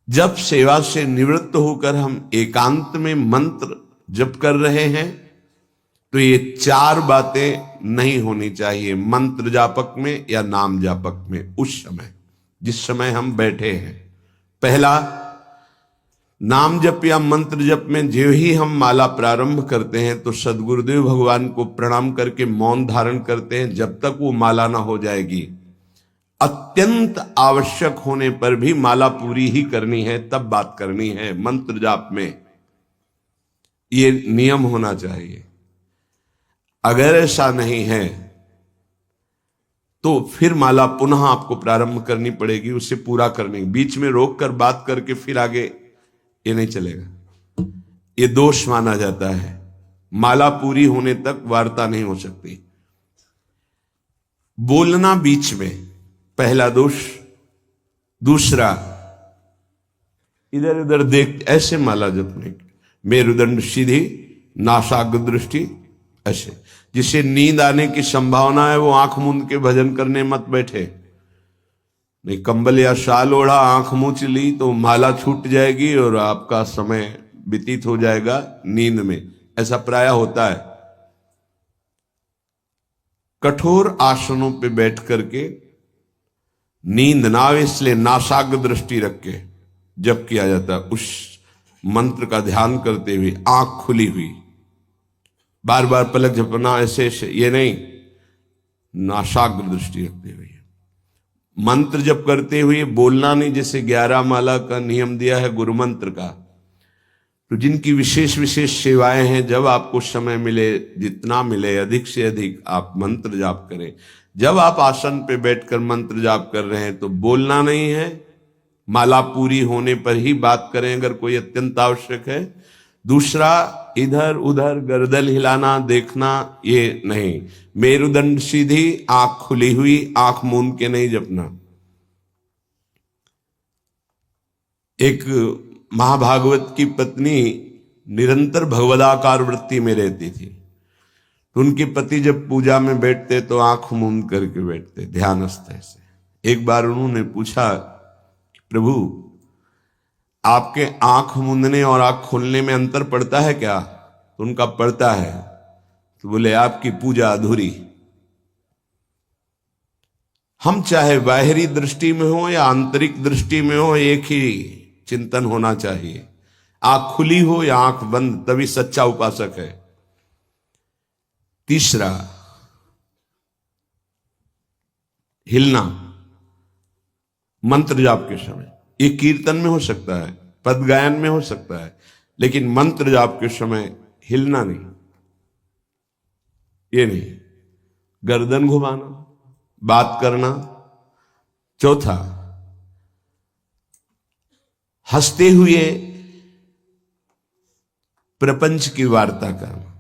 जब सेवा से निवृत्त होकर हम एकांत में मंत्र जप कर रहे हैं तो ये चार बातें नहीं होनी चाहिए मंत्र जापक में या नाम जापक में। उस समय जिस समय हम बैठे हैं, पहला, नाम जप या मंत्र जप में जो ही हम माला प्रारंभ करते हैं तो सदगुरुदेव भगवान को प्रणाम करके मौन धारण करते हैं जब तक वो माला ना हो जाएगी। अत्यंत आवश्यक होने पर भी माला पूरी ही करनी है, तब बात करनी है। मंत्र जाप में ये नियम होना चाहिए। अगर ऐसा नहीं है तो फिर माला पुनः आपको प्रारंभ करनी पड़ेगी, उसे पूरा करने। बीच में रोक कर बात करके फिर आगे ये नहीं चलेगा, ये दोष माना जाता है। माला पूरी होने तक वार्ता नहीं हो सकती। बोलना बीच में, पहला दोष। दूसरा, इधर उधर देख ऐसे माला जपने, मेरुदंड सीधी, नासाग्र दृष्टि ऐसे। जिसे नींद आने की संभावना है वो आंख मूंद के भजन करने मत बैठे। नहीं, कंबल या शाल ओढ़ा, आंख मूंछ ली तो माला छूट जाएगी और आपका समय व्यतीत हो जाएगा नींद में। ऐसा प्राय होता है। कठोर आसनों पे बैठ करके नींद ना आवे इसलिए नासाग्र दृष्टि रख के जप किया जाता है। उस मंत्र का ध्यान करते हुए आंख खुली हुई, बार बार पलक झपकना ऐसे ऐसे ये नहीं, नासाग्र दृष्टि रखते हुए मंत्र जप करते हुए बोलना नहीं। जैसे 11 माला का नियम दिया है गुरु मंत्र का, तो जिनकी विशेष विशेष सेवाएं हैं, जब आपको समय मिले, जितना मिले अधिक से अधिक आप मंत्र जाप करें। जब आप आसन पे बैठकर मंत्र जाप कर रहे हैं तो बोलना नहीं है, माला पूरी होने पर ही बात करें अगर कोई अत्यंत आवश्यक है। दूसरा, इधर उधर गर्दन हिलाना, देखना ये नहीं। मेरुदंड सीधी, आंख खुली हुई, आंख मूंद के नहीं जपना। एक महाभागवत की पत्नी निरंतर भगवदाकार वृत्ति में रहती थी। तो उनके पति जब पूजा में बैठते तो आंख मूंद करके बैठते ध्यानस्थ से। एक बार उन्होंने पूछा, प्रभु आपके आंख मूंदने और आंख खोलने में अंतर पड़ता है क्या? तो उनका पड़ता है। तो बोले आपकी पूजा अधूरी। हम चाहे बाहरी दृष्टि में हो या आंतरिक दृष्टि में हो, एक ही चिंतन होना चाहिए। आंख खुली हो या आंख बंद, तभी सच्चा उपासक है। तीसरा, हिलना मंत्र जाप के समय। ये कीर्तन में हो सकता है, पद गायन में हो सकता है, लेकिन मंत्र जाप के समय हिलना नहीं, ये नहीं। गर्दन घुमाना, बात करना। चौथा, हंसते हुए प्रपंच की वार्ता करना,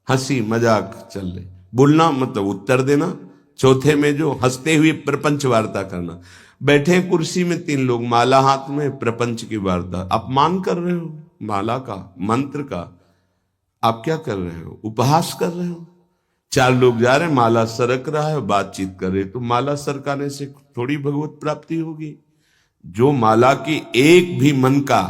हंसी मजाक चल रही, बोलना मतलब उत्तर देना। चौथे में जो हंसते हुए प्रपंच वार्ता करना। बैठे कुर्सी में 3 लोग, माला हाथ में, प्रपंच की वार्ता। अपमान कर रहे हो माला का, मंत्र का। आप क्या कर रहे हो? उपहास कर रहे हो। 4 लोग जा रहे हैं, माला सरक रहा है, बातचीत कर रहे, तो माला सरकाने से थोड़ी भगवत प्राप्ति होगी। जो माला की एक भी मन का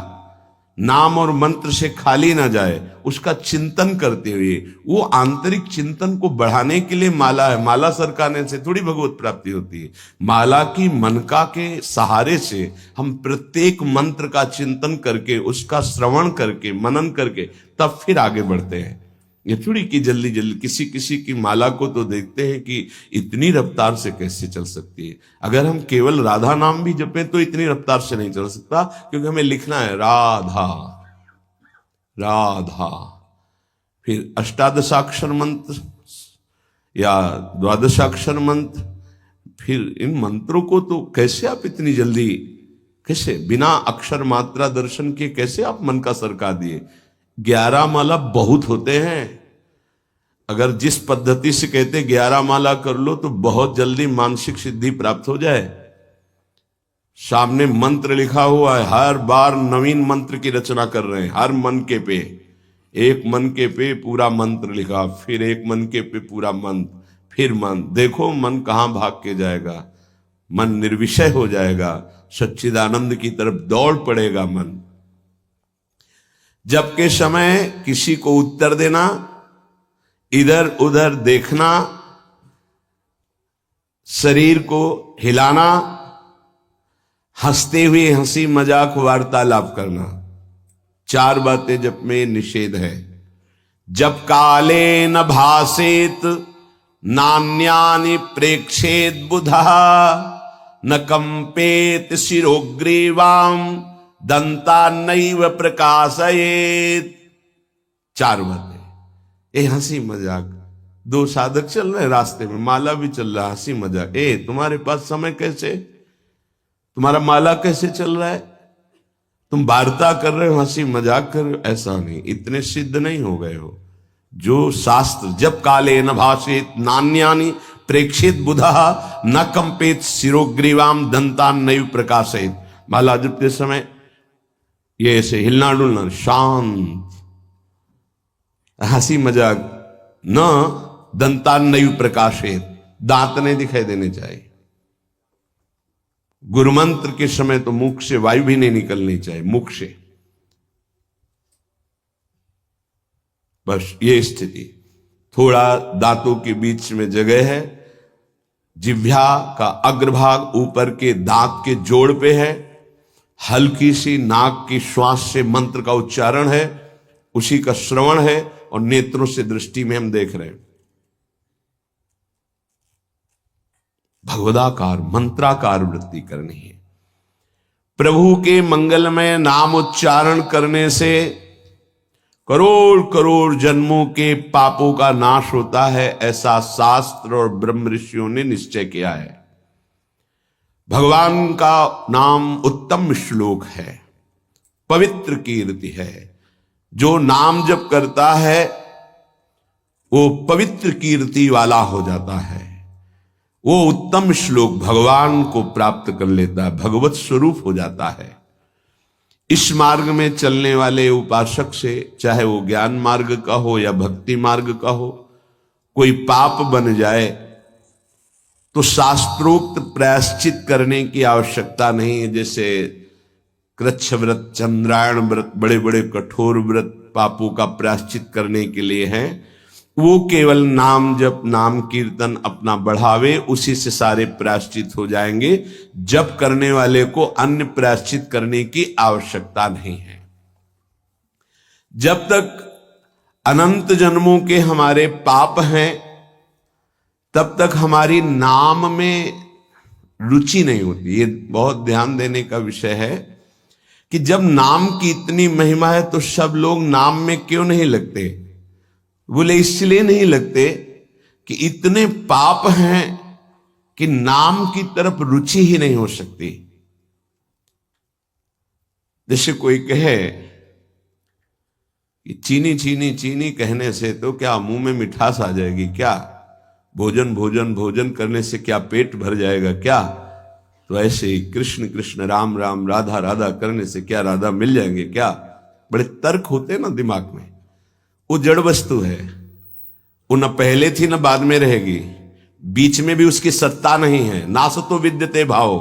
नाम और मंत्र से खाली ना जाए, उसका चिंतन करते हुए, वो आंतरिक चिंतन को बढ़ाने के लिए माला है। माला सरकाने से थोड़ी भगवत प्राप्ति होती है। माला की मनका के सहारे से हम प्रत्येक मंत्र का चिंतन करके, उसका श्रवण करके, मनन करके तब फिर आगे बढ़ते हैं। ये थोड़ी कि जल्दी जल्दी। किसी किसी की माला को तो देखते हैं कि इतनी रफ्तार से कैसे चल सकती है। अगर हम केवल राधा नाम भी जपें तो इतनी रफ्तार से नहीं चल सकता, क्योंकि हमें लिखना है राधा राधा। फिर अष्टादशाक्षर मंत्र या द्वादशाक्षर मंत्र, फिर इन मंत्रों को तो कैसे आप इतनी जल्दी, कैसे बिना अक्षर मात्रा दर्शन के कैसे आप मन का सरका दिए? 11 माला बहुत होते हैं। अगर जिस पद्धति से कहते 11 माला कर लो तो बहुत जल्दी मानसिक सिद्धि प्राप्त हो जाए। सामने मंत्र लिखा हुआ है, हर बार नवीन मंत्र की रचना कर रहे हैं। हर मन के पे, एक मन के पे पूरा मंत्र लिखा, फिर एक मन के पे पूरा मंत्र, फिर मन। देखो मन कहां भाग के जाएगा। मन निर्विषय हो जाएगा, सच्चिदानंद की तरफ दौड़ पड़ेगा मन। जबकि समय किसी को उत्तर देना, इधर उधर देखना, शरीर को हिलाना, हंसते हुए हंसी मजाक वार्तालाप करना, 4 बातें जब में निषेध है। जब काले न भासेत नान्यानि प्रेक्षेत बुधा न कंपेत शिरोग्रीवाम दंता नैव प्रकाशयेत। 4 बातें। ये हंसी मजाक, 2 साधक चल रहे रास्ते में, माला भी चल रहा, हंसी मजाक। तुम्हारे पास समय कैसे, तुम्हारा माला कैसे चल रहा है, तुम वार्ता कर रहे हो, हंसी मजाक कर रहे हो, ऐसा नहीं, इतने सिद्ध नहीं हो गए हो। जो शास्त्र जब काले न भाषेत नान्यानि प्रेक्षित बुधा न कंपेत शिरोग्रीवाम दंतान नैव प्रकाशयेत। माला जपते समय ये ऐसे हिलना डुलना, शांत, हंसी मजाक, न दंतान नैव प्रकाशयेत, दांत नहीं दिखाई देने चाहिए। गुरु मंत्र के समय तो मुख से वायु भी नहीं निकलनी चाहिए, मुख से। बस ये स्थिति, थोड़ा दांतों के बीच में जगह है, जिह्वा का अग्रभाग ऊपर के दांत के जोड़ पे है, हल्की सी नाक की श्वास से मंत्र का उच्चारण है, उसी का श्रवण है, और नेत्रों से दृष्टि में हम देख रहे हैं। भगवदाकार मंत्राकार वृत्ति करनी है। प्रभु के मंगलमय नाम उच्चारण करने से करोड़ करोड़ जन्मों के पापों का नाश होता है, ऐसा शास्त्र और ब्रह्म ऋषियों ने निश्चय किया है। भगवान का नाम उत्तम श्लोक है, पवित्र कीर्ति है। जो नाम जप करता है वो पवित्र कीर्ति वाला हो जाता है, वो उत्तम श्लोक भगवान को प्राप्त कर लेता है, भगवत स्वरूप हो जाता है। इस मार्ग में चलने वाले उपासक से, चाहे वो ज्ञान मार्ग का हो या भक्ति मार्ग का हो, कोई पाप बन जाए तो शास्त्रोक्त प्रायश्चित करने की आवश्यकता नहीं है। जैसे कृच्छ व्रत, चंद्रायण व्रत, बड़े बड़े कठोर व्रत पापों का प्रायश्चित करने के लिए हैं, वो केवल नाम जप, नाम कीर्तन अपना बढ़ावे, उसी से सारे प्रायश्चित हो जाएंगे। जप करने वाले को अन्य प्रायश्चित करने की आवश्यकता नहीं है। जब तक अनंत जन्मों के हमारे पाप हैं, तब तक हमारी नाम में रुचि नहीं होती। ये बहुत ध्यान देने का विषय है कि जब नाम की इतनी महिमा है तो सब लोग नाम में क्यों नहीं लगते? बोले इसलिए नहीं लगते कि इतने पाप हैं कि नाम की तरफ रुचि ही नहीं हो सकती। जैसे कोई कहे कि चीनी चीनी चीनी कहने से तो क्या मुंह में मिठास आ जाएगी क्या? भोजन भोजन भोजन करने से क्या पेट भर जाएगा क्या? तो ऐसे ही कृष्ण कृष्ण राम राम राधा राधा करने से क्या राधा मिल जाएंगे क्या? बड़े तर्क होते ना दिमाग में। वो जड़ वस्तु है, वो न पहले थी न बाद में रहेगी, बीच में भी उसकी सत्ता नहीं है। नासतो विद्यते भाव।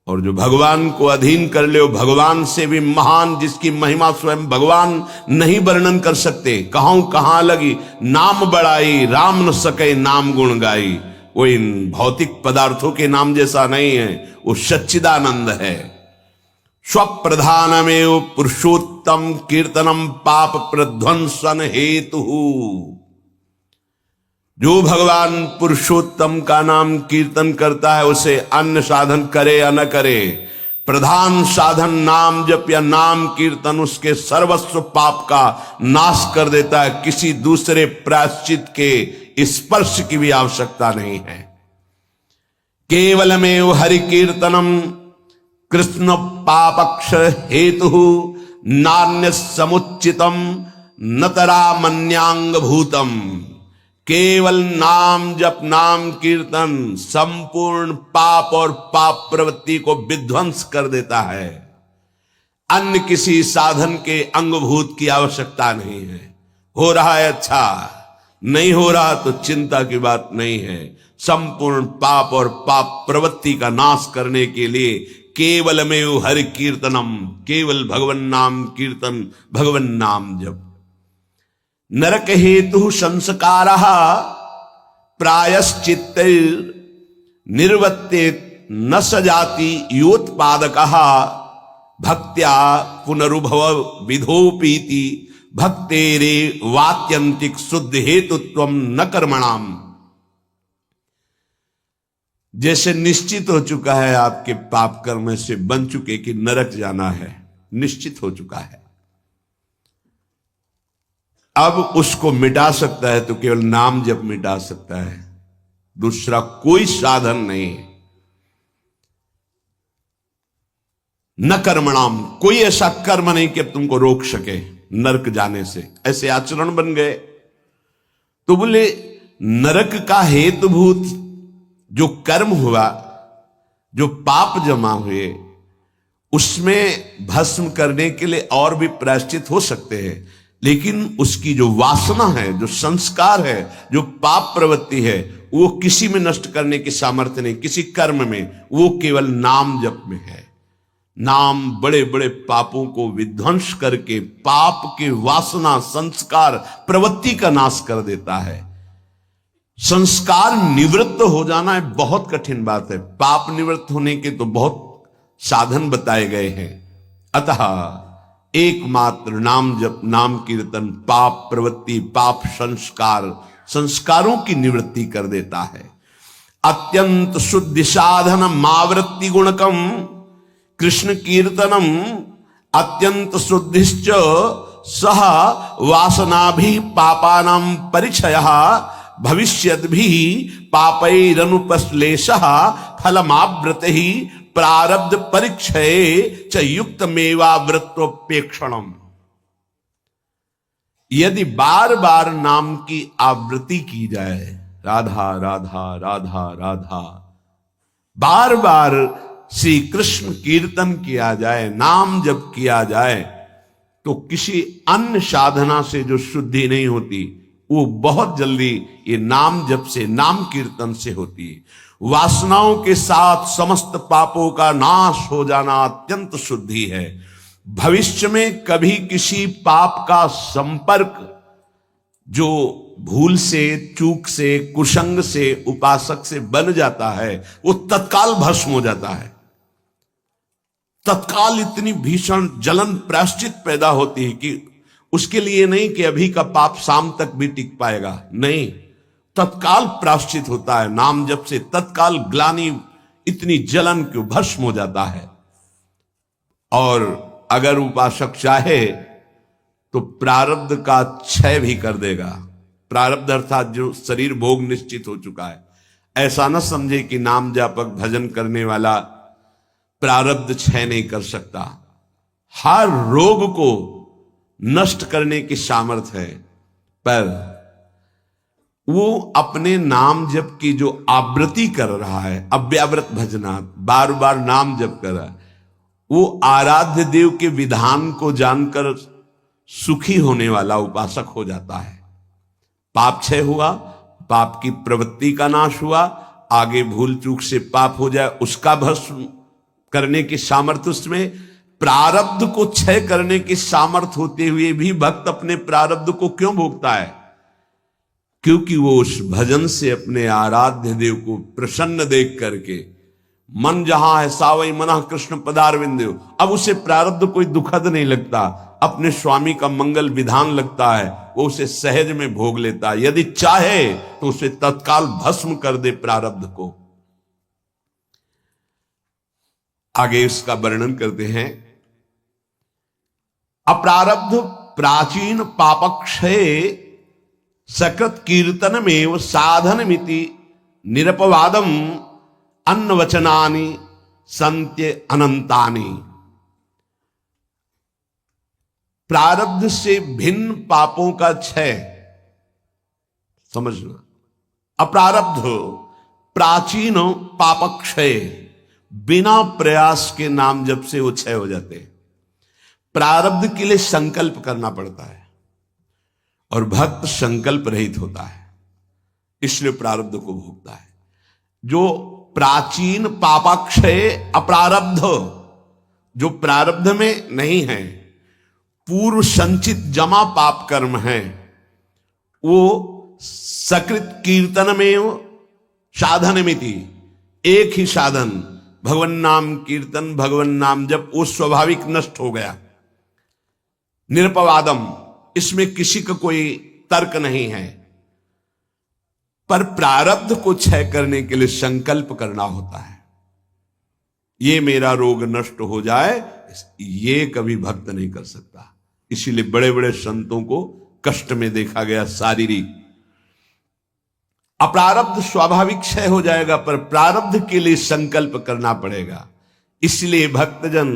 और जो भगवान को अधीन कर ले, भगवान से भी महान, जिसकी महिमा स्वयं भगवान नहीं वर्णन कर सकते। कहूं कहां लगी नाम बड़ाई, राम न सके नाम गुण गाई। वो इन भौतिक पदार्थों के नाम जैसा नहीं है, वो सच्चिदानंद है। स्वप्रधानमेव पुरुषोत्तम कीर्तनम पाप प्रध्वंसन हेतु। जो भगवान पुरुषोत्तम का नाम कीर्तन करता है, उसे अन्य साधन करे या न करे, प्रधान साधन नाम जप या नाम कीर्तन उसके सर्वस्व पाप का नाश कर देता है। किसी दूसरे प्रायश्चित के स्पर्श की भी आवश्यकता नहीं है। केवलमेव हरि कीर्तनम कृष्ण पापक्ष हेतु नान्य समुचितम नतरा मन्यांग भूतम। केवल नाम जप नाम कीर्तन संपूर्ण पाप और पाप प्रवृत्ति को विध्वंस कर देता है। अन्य किसी साधन के अंगभूत की आवश्यकता नहीं है। हो रहा है अच्छा, नहीं हो रहा तो चिंता की बात नहीं है। संपूर्ण पाप और पाप प्रवृत्ति का नाश करने के लिए केवलमेव हरि कीर्तनम, केवल भगवन नाम कीर्तन, भगवन नाम जप। नरक हेतु संस्कारः प्रायश्चित्त निर्वर्ते न सजाति योत्पादकः भक्त्या पुनरुभव विधोपीति भक्तेरे वात्यंतिक शुद्ध हेतुत्वम न कर्मणाम। जैसे निश्चित हो चुका है आपके पाप कर्म से बन चुके कि नरक जाना है, निश्चित हो चुका है, अब उसको मिटा सकता है तो केवल नाम जप मिटा सकता है, दूसरा कोई साधन नहीं है। न कर्मणाम, कोई ऐसा कर्म नहीं कि अब तुमको रोक सके नरक जाने से, ऐसे आचरण बन गए। तो बोले नरक का हेतुभूत जो कर्म हुआ, जो पाप जमा हुए, उसमें भस्म करने के लिए और भी प्रायश्चित हो सकते हैं, लेकिन उसकी जो वासना है, जो संस्कार है, जो पाप प्रवृत्ति है, वो किसी में नष्ट करने की सामर्थ्य नहीं, किसी कर्म में, वो केवल नाम जप में है। नाम बड़े बड़े पापों को विध्वंस करके पाप के वासना, संस्कार, प्रवृत्ति का नाश कर देता है। संस्कार निवृत्त हो जाना है बहुत कठिन बात है, पाप निवृत्त होने के तो बहुत साधन बताए गए हैं। अतः एकमात्र नाम जप, नाम कीर्तन पाप प्रवृत्ति, पाप संस्कार, संस्कारों की निवृत्ति कर देता है। अत्यंत शुद्धि साधन मावृत्ति गुणकम कृष्ण कीर्तनम अत्यंत शुद्धिश्च सह वासना भी पापानां परिचयः भविष्यद् भी पापैरनुपश्लेषः फलमाव्रत ही प्रारब्ध परिक्षये च युक्तमेवावृत्तोपेक्षणम। यदि बार बार नाम की आवृत्ति की जाए, राधा राधा राधा राधा, बार बार श्री कृष्ण कीर्तन किया जाए, नाम जप किया जाए, तो किसी अन्य साधना से जो शुद्धि नहीं होती वो बहुत जल्दी ये नाम जप से, नाम कीर्तन से होती है। वासनाओं के साथ समस्त पापों का नाश हो जाना अत्यंत शुद्धि है। भविष्य में कभी किसी पाप का संपर्क जो भूल से, चूक से, कुसंग से, उपासक से बन जाता है, वो तत्काल भस्म हो जाता है। तत्काल इतनी भीषण जलन प्रायश्चित पैदा होती है कि उसके लिए नहीं कि अभी का पाप शाम तक भी टिक पाएगा, नहीं, तत्काल प्रायश्चित होता है नाम जप से। तत्काल ग्लानि, इतनी जलन क्यों, भस्म हो जाता है। और अगर उपासक चाहे तो प्रारब्ध का क्षय भी कर देगा। प्रारब्ध अर्थात जो शरीर भोग निश्चित हो चुका है, ऐसा न समझे कि नाम जापक भजन करने वाला प्रारब्ध क्षय नहीं कर सकता। हर रोग को नष्ट करने की सामर्थ्य है, पर वो अपने नाम जप की जो आवृत्ति कर रहा है, अव्यावृत भजनात्, बार बार नाम जप कर रहा है, वो आराध्य देव के विधान को जानकर सुखी होने वाला उपासक हो जाता है। पाप क्षय हुआ, पाप की प्रवृत्ति का नाश हुआ, आगे भूल चूक से पाप हो जाए उसका भस्म करने की सामर्थ्य उसमें, प्रारब्ध को क्षय करने की सामर्थ्य होते हुए भी भक्त अपने प्रारब्ध को क्यों भोगता है? क्योंकि वो उस भजन से अपने आराध्य देव को प्रसन्न देख करके, मन जहां है सावई मना कृष्ण पदारविंदेव, अब उसे प्रारब्ध कोई दुखद नहीं लगता, अपने स्वामी का मंगल विधान लगता है, वो उसे सहज में भोग लेता है। यदि चाहे तो उसे तत्काल भस्म कर दे प्रारब्ध को। आगे इसका वर्णन करते हैं। अप्रारब्ध प्राचीन पापक्षय सकृत कीर्तनमेव साधनमिति निरपवादम अन्नवचनानि संत्य अनंतानि। प्रारब्ध से भिन्न पापों का क्षय समझना। अप्रारब्ध प्राचीन पापक्षय, बिना प्रयास के नाम जप से वो क्षय हो जाते हैं। प्रारब्ध के लिए संकल्प करना पड़ता है और भक्त संकल्प रहित होता है, इसलिए प्रारब्ध को भोगता है। जो प्राचीन पापाक्षय अप्रारब्ध, जो प्रारब्ध में नहीं है, पूर्व संचित जमा पाप कर्म है, वो सकृत कीर्तन में साधनमिति, एक ही साधन भगवन नाम कीर्तन, भगवन नाम जब वो स्वाभाविक नष्ट हो गया। निरपवादम, इसमें किसी का कोई तर्क नहीं है। पर प्रारब्ध को क्षय करने के लिए संकल्प करना होता है। ये मेरा रोग नष्ट हो जाए, ये कभी भक्त नहीं कर सकता। इसीलिए बड़े बड़े संतों को कष्ट में देखा गया। शारीरिक अप्रारब्ध स्वाभाविक क्षय हो जाएगा, पर प्रारब्ध के लिए संकल्प करना पड़ेगा। इसलिए भक्तजन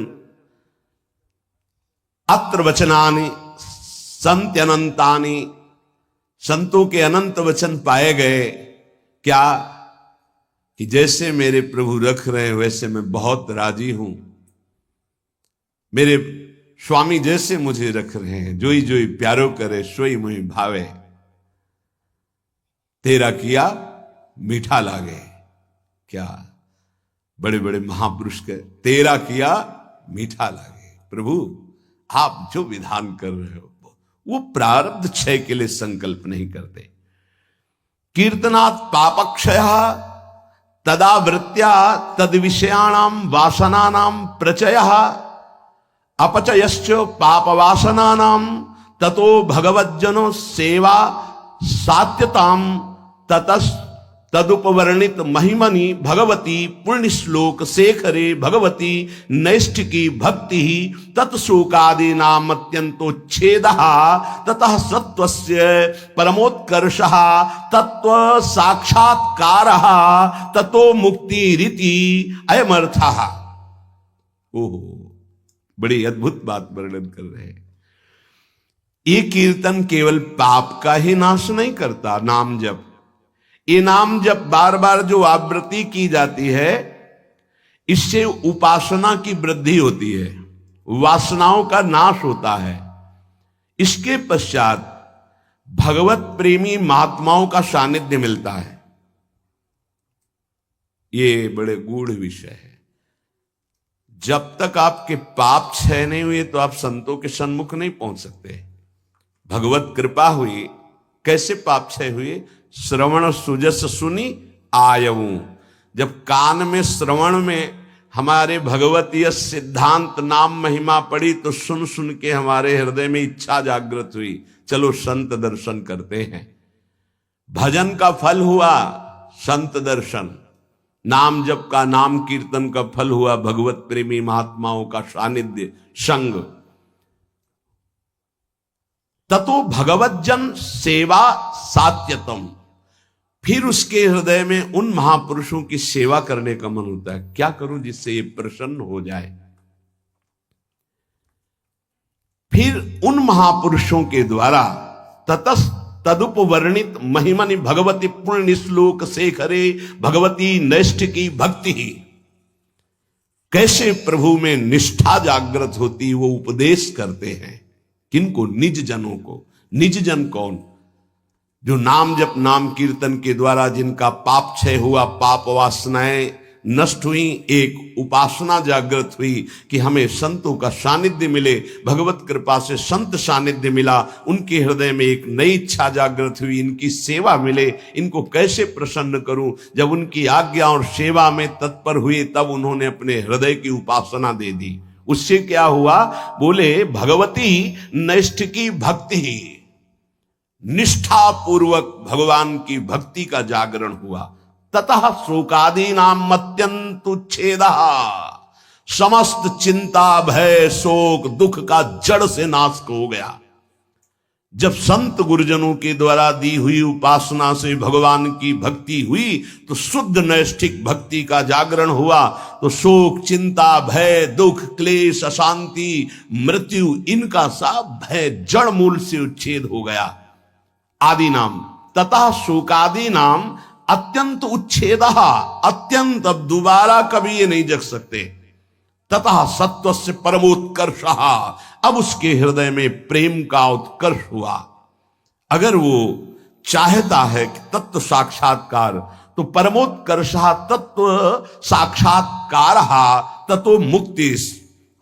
अत्र वचनानि संत्यनंतानि, संतों के अनंत वचन पाए गए। क्या कि जैसे मेरे प्रभु रख रहे हैं वैसे मैं बहुत राजी हूं। मेरे स्वामी जैसे मुझे रख रहे हैं, जोई जोई प्यारो करे सोई मुहि भावे, तेरा किया मीठा लागे। क्या बड़े बड़े महापुरुष के तेरा किया मीठा लागे। प्रभु आप जो विधान कर रहे हो वो प्रारब्ध क्षय के लिए संकल्प नहीं करते। कीर्तनात् पापक्षय तदा वृत्त्या तद विषयाणाम वासनानाम प्रचयः अपचयश्च पाप वासनानाम ततो भगवज्जनो सेवा सात्यताम तदुपवर्णित महिमनि भगवती पुण्य श्लोक शेखरे भगवती नैष्ठिकी भक्ति तत्शोकादि नाम अत्यंतोच्छेद ततः सत्वस्य परमोत्कर्षः तत्व साक्षात्कार ततो मुक्ति रीति अयमर्थः। ओहो, बड़ी अद्भुत बात वर्णन कर रहे हैं। ये कीर्तन केवल पाप का ही नाश नहीं करता, नाम जप, ये नाम जप बार बार जो आवृत्ति की जाती है, इससे उपासना की वृद्धि होती है, वासनाओं का नाश होता है। इसके पश्चात भगवत प्रेमी महात्माओं का सानिध्य मिलता है। ये बड़े गूढ़ विषय है। जब तक आपके पाप क्षय नहीं हुए तो आप संतों के सन्मुख नहीं पहुंच सकते। भगवत कृपा हुई, कैसे पाप क्षय हुए? श्रवण सुजस सुनी आयऊ। जब कान में श्रवण में हमारे भगवतीय सिद्धांत नाम महिमा पड़ी तो सुन सुन के हमारे हृदय में इच्छा जागृत हुई, चलो संत दर्शन करते हैं। भजन का फल हुआ संत दर्शन, नाम जप का, नाम कीर्तन का फल हुआ भगवत प्रेमी महात्माओं का सानिध्य संग। ततो भगवज्जन सेवा सात्यतम, फिर उसके हृदय में उन महापुरुषों की सेवा करने का मन होता है। क्या करूं जिससे ये प्रसन्न हो जाए? फिर उन महापुरुषों के द्वारा ततस तदुपवर्णित महिमनि भगवती पुण्य श्लोक शेखरे भगवती नैष्ठिकी भक्ति, कैसे प्रभु में निष्ठा जागृत होती वो उपदेश करते हैं। किनको? निज जनों को। निज जन कौन? जो नाम जप नाम कीर्तन के द्वारा जिनका पाप क्षय हुआ, पाप वासनाएं नष्ट हुई, एक उपासना जागृत हुई कि हमें संतों का सानिध्य मिले। भगवत कृपा से संत सानिध्य मिला, उनके हृदय में एक नई इच्छा जागृत हुई, इनकी सेवा मिले, इनको कैसे प्रसन्न करूं। जब उनकी आज्ञा और सेवा में तत्पर हुए तब उन्होंने अपने हृदय की उपासना दे दी। उससे क्या हुआ? बोले भगवती नैष्ठिकी भक्ति, निष्ठा पूर्वक भगवान की भक्ति का जागरण हुआ। ततः शोकादि नाम अत्यंत उच्छेद, समस्त चिंता भय शोक दुख का जड़ से नाश हो गया। जब संत गुरुजनों के द्वारा दी हुई उपासना से भगवान की भक्ति हुई तो शुद्ध नैष्ठिक भक्ति का जागरण हुआ, तो शोक चिंता भय दुख क्लेश अशांति मृत्यु इनका सब भय जड़ मूल से उच्छेद हो गया। आदि नाम तथा शोकादि नाम अत्यंत उच्छेद, अत्यंत, अब दोबारा कभी ये नहीं जग सकते। तथा सत्व से परमोत्कर्ष, अब उसके हृदय में प्रेम का उत्कर्ष हुआ। अगर वो चाहता है कि तत्व साक्षात्कार तो परमोत्कर्षा तत्व साक्षात्कार ततो मुक्ति,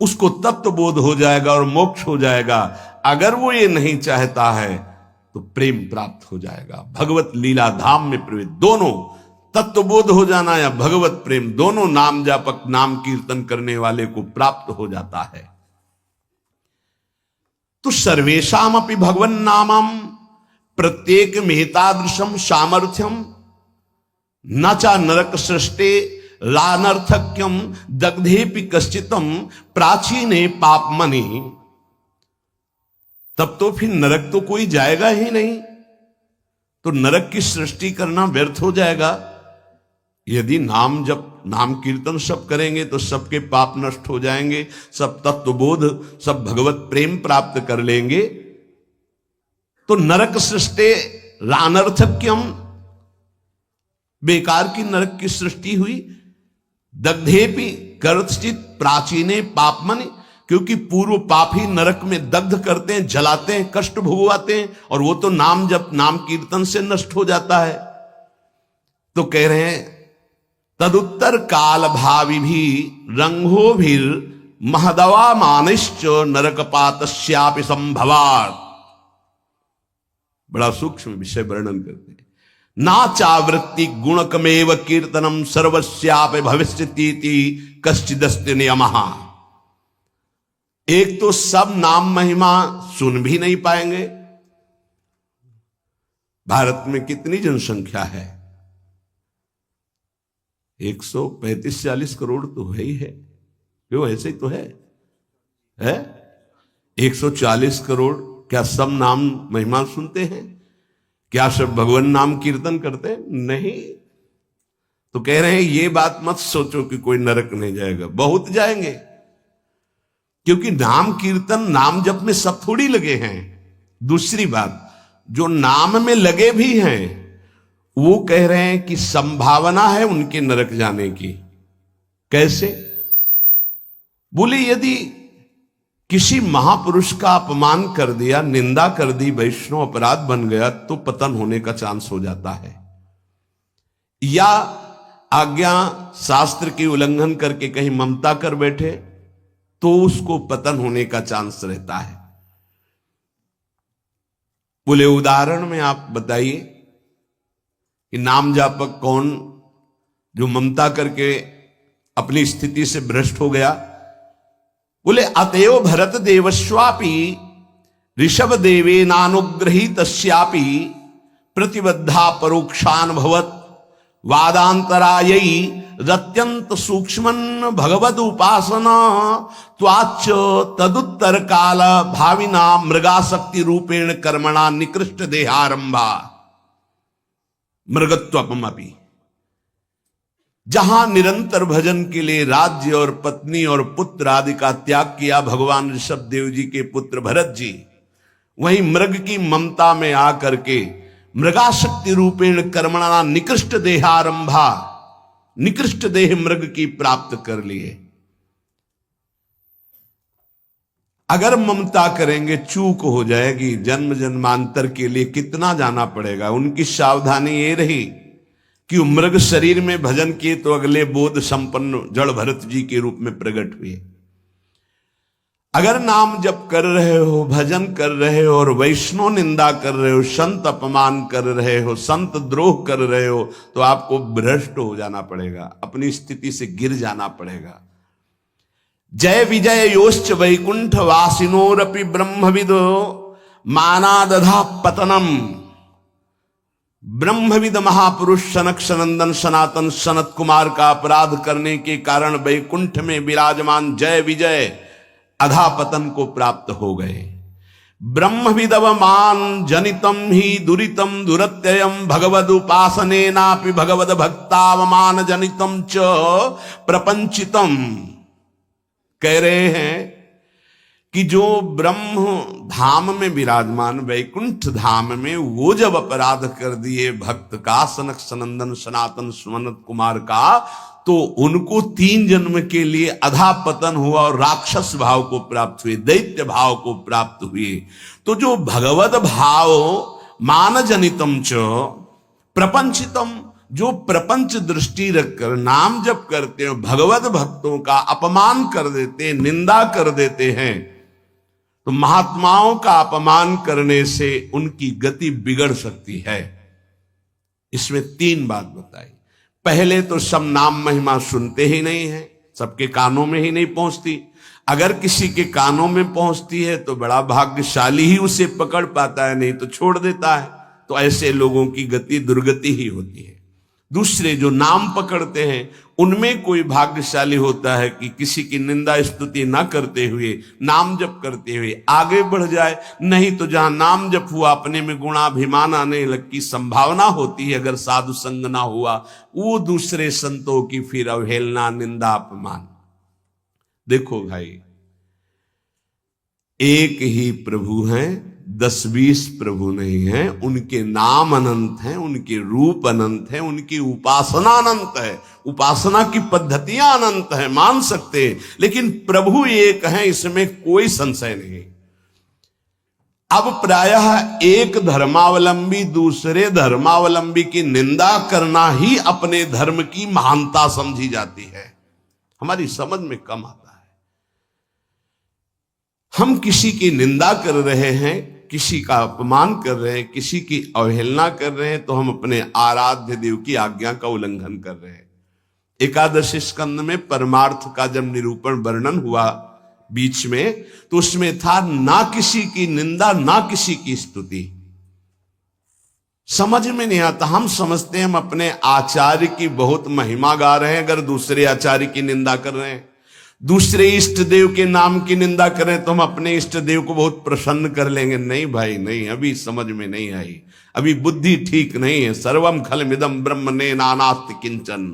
उसको तत्व बोध हो जाएगा और मोक्ष हो जाएगा। अगर वो ये नहीं चाहता है तो प्रेम प्राप्त हो जाएगा, भगवत लीला धाम में प्रवेश। दोनों तत्व बोध हो जाना या भगवत प्रेम, दोनों नाम जापक नाम कीर्तन करने वाले को प्राप्त हो जाता है। तो सर्वेशाम अपि भगवन नामम प्रत्येक मेहतादृशम सामर्थ्यम न चा नरक सृष्टे लानर्थक्यम दग्धेपि कश्चितम प्राचीने पापमनि। तब तो फिर नरक तो कोई जाएगा ही नहीं, तो नरक की सृष्टि करना व्यर्थ हो जाएगा। यदि नाम जप नाम कीर्तन सब करेंगे तो सबके पाप नष्ट हो जाएंगे, सब तत्वबोध सब भगवत प्रेम प्राप्त कर लेंगे। तो नरक सृष्टि रानर्थक्यम, बेकार की नरक की सृष्टि हुई। दग्धेपि कर्तचित प्राचीने पापमनि, क्योंकि पूर्व पापी नरक में दग्ध करते हैं, जलाते हैं, कष्ट भोगवाते हैं, और वो तो नाम जप नाम कीर्तन से नष्ट हो जाता है। तो कह रहे हैं तदुत्तर काल भावी भी रंगो भी महदवा मानिश्च नरकपातस्यापि संभवात्। बड़ा सूक्ष्म विषय वर्णन करते हैं। ना चावृत्ति गुणकमेव कीर्तनम सर्वस्यापि भविष्यतीति कश्चिदस्ति नियमः। एक तो सब नाम महिमा सुन भी नहीं पाएंगे। भारत में कितनी जनसंख्या है? 135-40 करोड़ तो है ही है, क्यों ऐसे ही तो है 140 करोड़। क्या सब नाम महिमा सुनते हैं? क्या सब भगवान नाम कीर्तन करते हैं? नहीं। तो कह रहे हैं ये बात मत सोचो कि कोई नरक नहीं जाएगा, बहुत जाएंगे, क्योंकि नाम कीर्तन नाम जप में सब थोड़ी लगे हैं। दूसरी बात, जो नाम में लगे भी हैं वो कह रहे हैं कि संभावना है उनके नरक जाने की। कैसे? बोले यदि किसी महापुरुष का अपमान कर दिया, निंदा कर दी, वैष्णव अपराध बन गया, तो पतन होने का चांस हो जाता है। या आज्ञा शास्त्र की उल्लंघन करके कहीं ममता कर बैठे तो उसको पतन होने का चांस रहता है। बोले उदाहरण में आप बताइए कि नाम जापक कौन जो ममता करके अपनी स्थिति से भ्रष्ट हो गया? बोले अतएव भरत देवस्वापि ऋषभ देवे नानुग्रहीतस्यापि प्रतिबद्धा परोक्षानुभवत वादांतरायै रत्यंत सूक्ष्मन भगवद उपासना त्वाच तदुत्तर काल भाविना मृगाशक्ति रूपेण कर्मणा निकृष्ट देहारंभा मृगत्वपमपि। जहां निरंतर भजन के लिए राज्य और पत्नी और पुत्र आदि का त्याग किया भगवान ऋषभ देव जी के पुत्र भरत जी, वहीं मृग की ममता में आकर के मृगाशक्ति रूपेण कर्मणा निकृष्ट देहारंभा, निकृष्ट देह मृग की प्राप्त कर लिए। अगर ममता करेंगे चूक हो जाएगी, जन्म जन्मांतर के लिए कितना जाना पड़ेगा। उनकी सावधानी ये रही कि मृग शरीर में भजन किए तो अगले बोध संपन्न जड़ भरत जी के रूप में प्रकट हुए। अगर नाम जप कर रहे हो, भजन कर रहे हो और वैष्णव निंदा कर रहे हो, संत अपमान कर रहे हो, संत द्रोह कर रहे हो, तो आपको भ्रष्ट हो जाना पड़ेगा, अपनी स्थिति से गिर जाना पड़ेगा। जय विजय योश्च वैकुंठ वासिनोरपि ब्रह्मविदो मानादधा पतनम। ब्रह्मविद महापुरुष सनक सनंदन सनातन सनत कुमार का अपराध करने के कारण वैकुंठ में विराजमान जय विजय अधापतन को प्राप्त हो गए। ब्रह्मविदवमान जनितम ही दुरितम दुरत्ययम भगवद उपासनेनापि भगवद भक्तावमान जनितम च प्रपंचितम। कह रहे हैं कि जो ब्रह्म धाम में विराजमान वैकुंठ धाम में वो जब अपराध कर दिए भक्त का, सनक सनंदन सनातन सुमनत कुमार का, तो उनको 3 जन्म के लिए अधापतन हुआ और राक्षस भाव को प्राप्त हुए, दैत्य भाव को प्राप्त हुए। तो जो भगवत भाव मान जनितम च प्रपंचितम, जो प्रपंच दृष्टि रखकर नाम जप करते हैं, भगवत भक्तों का अपमान कर देते हैं, निंदा कर देते हैं, तो महात्माओं का अपमान करने से उनकी गति बिगड़ सकती है। इसमें 3 बात बताई। पहले तो सब नाम महिमा सुनते ही नहीं है, सबके कानों में ही नहीं पहुंचती। अगर किसी के कानों में पहुंचती है तो बड़ा भाग्यशाली ही उसे पकड़ पाता है, नहीं तो छोड़ देता है। तो ऐसे लोगों की गति दुर्गति ही होती है। दूसरे जो नाम पकड़ते हैं उनमें कोई भाग्यशाली होता है कि किसी की निंदा स्तुति ना करते हुए, नाम जप करते हुए आगे बढ़ जाए। नहीं तो जहां नाम जप हुआ अपने में गुणाभिमान आने लग की संभावना होती है, अगर साधु संग ना हुआ, वो दूसरे संतों की फिर अवहेलना, निंदा, अपमान। देखो भाई, एक ही प्रभु हैं, 10-20 प्रभु नहीं है। उनके नाम अनंत हैं, उनके रूप अनंत हैं, उनकी उपासना अनंत है, उपासना की पद्धतियां अनंत हैं, मान सकते हैं। लेकिन प्रभु एक है, इसमें कोई संशय नहीं। अब प्रायः एक धर्मावलंबी दूसरे धर्मावलंबी की निंदा करना ही अपने धर्म की महानता समझी जाती है। हमारी समझ में कम आता है। हम किसी की निंदा कर रहे हैं, किसी का अपमान कर रहे हैं, किसी की अवहेलना कर रहे हैं, तो हम अपने आराध्य देव की आज्ञा का उल्लंघन कर रहे हैं। एकादश स्कंद में परमार्थ का जब निरूपण वर्णन हुआ बीच में, तो उसमें था ना किसी की निंदा ना किसी की स्तुति। समझ में नहीं आता। हम समझते हैं हम अपने आचार्य की बहुत महिमा गा रहे हैं, अगर दूसरे आचार्य की निंदा कर रहे हैं, दूसरे इष्ट देव के नाम की निंदा करें, तो हम अपने इष्ट देव को बहुत प्रसन्न कर लेंगे। नहीं भाई नहीं, अभी समझ में नहीं आई, अभी बुद्धि ठीक नहीं है। सर्वम खलमिदं ब्रह्मणे नानास्ति किंचन।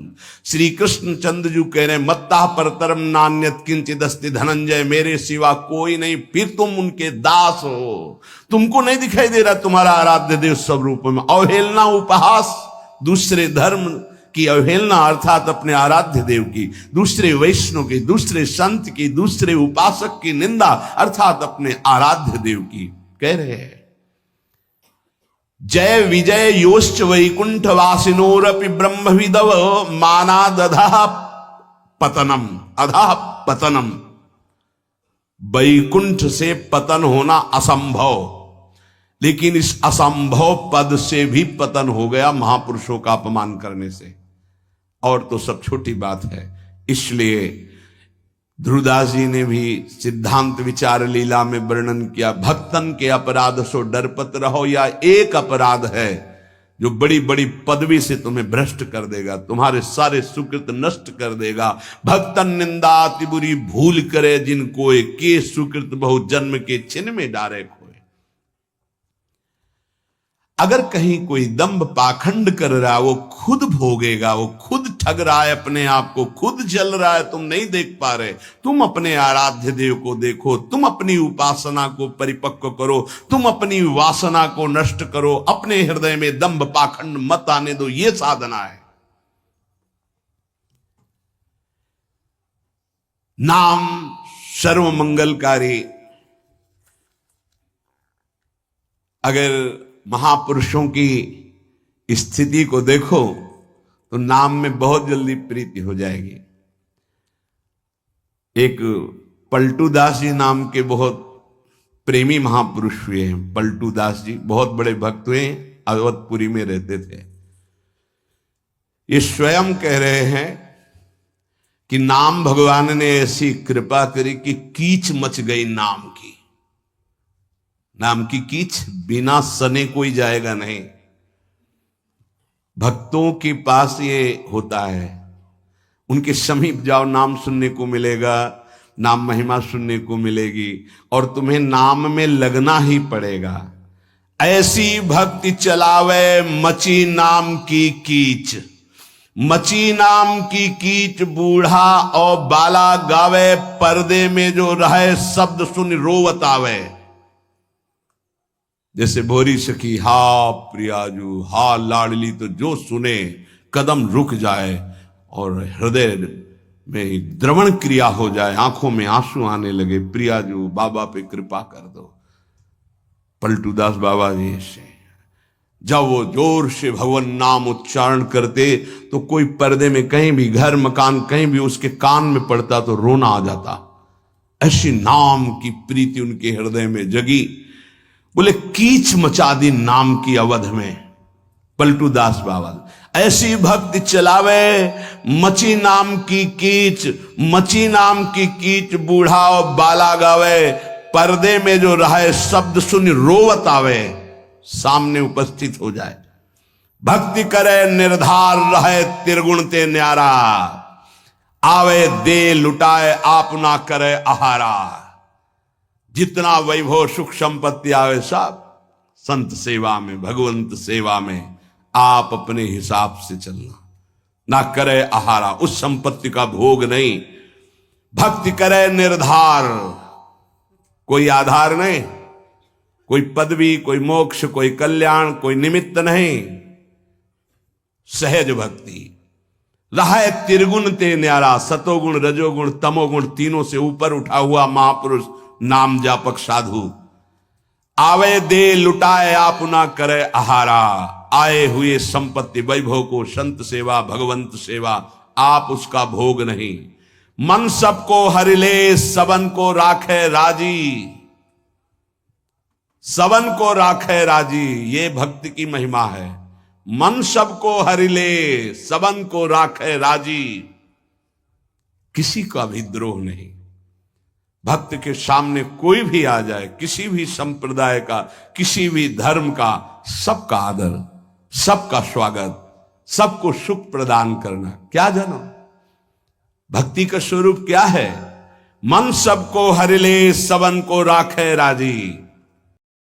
श्री कृष्ण चंद्र जी कह रहे हैं, मत्ता परतरम नान्यत किंचिद अस्ति धनंजय, मेरे सिवा कोई नहीं। फिर तुम उनके दास हो, तुमको नहीं दिखाई दे रहा तुम्हारा आराध्य देव स्वरूप में। अवहेलना, उपहास, दूसरे धर्म की अवहेलना अर्थात अपने आराध्य देव की, दूसरे वैष्णव की, दूसरे संत की, दूसरे उपासक की निंदा अर्थात अपने आराध्य देव की। कह रहे हैं जय विजय योश्च वैकुंठ वासिनोरपि ब्रह्मविदव मानादधः पतनम, अधः पतनम। वैकुंठ से पतन होना असंभव, लेकिन इस असंभव पद से भी पतन हो गया महापुरुषों का अपमान करने से। और तो सब छोटी बात है। इसलिए ध्रुवदास जी ने भी सिद्धांत विचार लीला में वर्णन किया, भक्तन के अपराध सो डरपत रहो। या एक अपराध है जो बड़ी बड़ी पदवी से तुम्हें भ्रष्ट कर देगा, तुम्हारे सारे सुकृत नष्ट कर देगा। भक्तन निंदा अति बुरी भूल करे, जिनको के सुकृत बहु जन्म के छिन में डारे खोए। अगर कहीं कोई दंभ पाखंड कर रहा है, वो खुद भोगेगा, वो खुद ठग रहा है अपने आप को, खुद जल रहा है, तुम नहीं देख पा रहे। तुम अपने आराध्य देव को देखो, तुम अपनी उपासना को परिपक्व करो, तुम अपनी वासना को नष्ट करो, अपने हृदय में दंभ पाखंड मत आने दो। ये साधना है। नाम सर्व मंगलकारी। अगर महापुरुषों की स्थिति को देखो तो नाम में बहुत जल्दी प्रीति हो जाएगी। एक पलटू दास जी नाम के बहुत प्रेमी महापुरुष हुए हैं। पलटू दास जी बहुत बड़े भक्त हुए हैं, अवधपुरी में रहते थे। ये स्वयं कह रहे हैं कि नाम भगवान ने ऐसी कृपा करी कि कीच मच गई नाम की। नाम की कीच, बिना सने कोई जाएगा नहीं। भक्तों के पास ये होता है, उनके समीप जाओ, नाम सुनने को मिलेगा, नाम महिमा सुनने को मिलेगी, और तुम्हें नाम में लगना ही पड़ेगा। ऐसी भक्ति चलावे मची नाम की कीच, मची नाम की कीच बूढ़ा और बाला गावे, पर्दे में जो रहे शब्द सुन रोवत आवे। जैसे भोरी सखी हा प्रियाजू हा लाडली, तो जो सुने कदम रुक जाए और हृदय में द्रवण क्रिया हो जाए, आंखों में आंसू आने लगे। प्रियाजू बाबा पे कृपा कर दो। पलटूदास बाबा जी से जब वो जोर से भगवान नाम उच्चारण करते तो कोई पर्दे में कहीं भी, घर मकान कहीं भी उसके कान में पड़ता तो रोना आ जाता। ऐसी नाम की प्रीति उनके हृदय में जगी। बोले कीच मचा दी नाम की अवध में, पलटू दास बाबा। ऐसी भक्ति चलावे मची नाम की कीच, मची नाम की कीच बूढ़ा और बाला गावे। पर्दे में जो रहे शब्द सुन रोवत आवे, सामने उपस्थित हो जाए। भक्ति करे निर्धार रहे त्रिगुण ते न्यारा, आवे दे लुटाए आप ना करे आहारा। जितना वैभव सुख संपत्ति आवे सब संत सेवा में, भगवंत सेवा में आप अपने हिसाब से चलना, ना करे आहारा, उस संपत्ति का भोग नहीं। भक्ति करे निर्धार, कोई आधार नहीं, कोई पदवी, कोई मोक्ष, कोई कल्याण, कोई निमित्त नहीं। सहज भक्ति रहे त्रिगुण ते न्यारा, सतोगुण रजोगुण तमोगुण तीनों से ऊपर उठा हुआ महापुरुष नाम जापक साधु। आवे दे लुटाए आप ना करे आहारा, आए हुए संपत्ति वैभव को संत सेवा भगवंत सेवा आप उसका भोग नहीं। मन सबको हरिले सबन को राखे राजी, सबन को राखे राजी, ये भक्ति की महिमा है। मन सबको हरिले सबन को राखे राजी, किसी का भी द्रोह नहीं। भक्त के सामने कोई भी आ जाए, किसी भी संप्रदाय का, किसी भी धर्म का, सबका आदर, सबका स्वागत, सबको सुख प्रदान करना। क्या जानो भक्ति का स्वरूप क्या है? मन सबको हरिले सबन को राखे राजी।